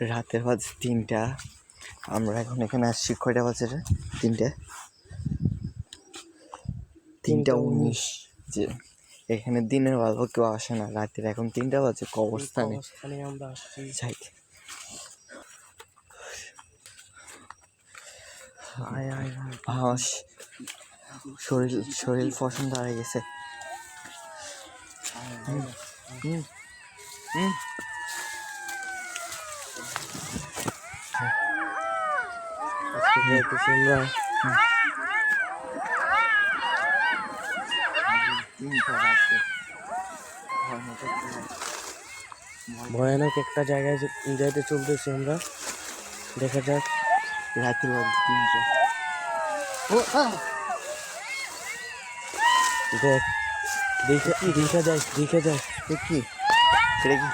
রাতের বাজে 3টা। আমরা এখন এখানে আসছি কয়টা বাজে? 3:19। যে এখানে দিনের বেলা কেউ আসে না, রাতের এখন 3টা বাজে কবরস্থানে আমরা আসছি। যাই। শরীর পছন্দ দাঁড়িয়ে গেছে। ভয়ানক একটা জায়গায় যাইতে চলতেছি আমরা, দেখা যাক। রাতের বাজে 3টা। দেখ, দেখা যায় কি সেটা কি?